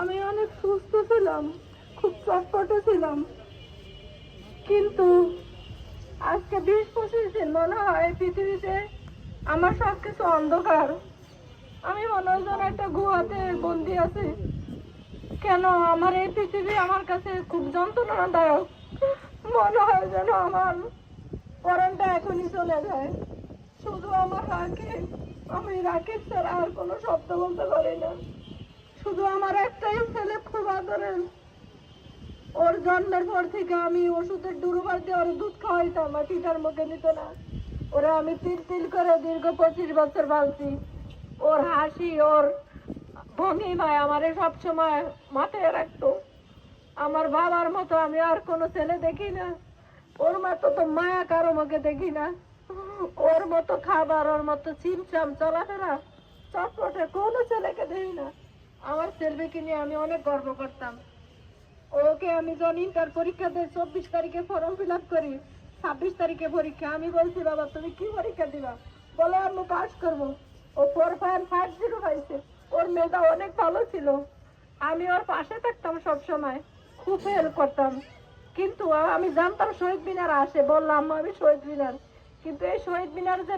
আমি অনেক সুস্থ ছিলাম, খুব চটপটে ছিলাম, কিন্তু আজকে 20-25 দিন মনে হয় পৃথিবীতে আমার সবকিছু অন্ধকার। আমি মনে হয় যেন একটা গুহাতে বন্দি আছি। কেন আমার এই পৃথিবী আমার কাছে খুব যন্ত্রণাদায়ক। মনে হয় যেন আমার পরানটা এখনই চলে যায়। শুধু আমার রাকিব, আমি রাকিব ছাড়া আর কোনো শব্দ বলতে পারি না। শুধু আমার একটাই ছেলে, খুব আদরের। ওর জন্মের পর থেকে আমি ওষুধের ডুরুবার দিয়ে ওর দুধ খাওয়াইতাম, আর টিটার মুখে নিত না। ওরা আমি তিল তিল করে দীর্ঘ 25 বছর বাঁচছি। ওর হাসি, ওর ভঙ্গিমায় আমারে সবসময় মাথায় রাখতো। আমার বাবার মতো আমি আর কোনো ছেলে দেখি না। ওর মতো তো মায়া কারো মুখে দেখি না। ওর মতো খাবার, ওর মতো চিমচাম চলাফেরা, চটপটে কোনো ছেলেকে দেখি না। আমার ছেলেকে নিয়ে আমি অনেক গর্ব করতাম। ওকে আমি যখন ইন্টার পরীক্ষা দিয়ে 24 তারিখে ফর্ম ফিল আপ করি, 26 তারিখে পরীক্ষা, আমি বলছি বাবা তুমি কি পরীক্ষা দিবা? বলে আমি পাস করবো। ও 4.50 পাইছে। ওর মেধা অনেক ভালো ছিল। আমি ওর পাশে থাকতাম সব সময়, খুব হেল্প করতাম। কিন্তু আমি জানতাম শহীদ মিনার আসে, বললাম আমি শহীদ মিনার, কিন্তু এই শহীদ মিনার যে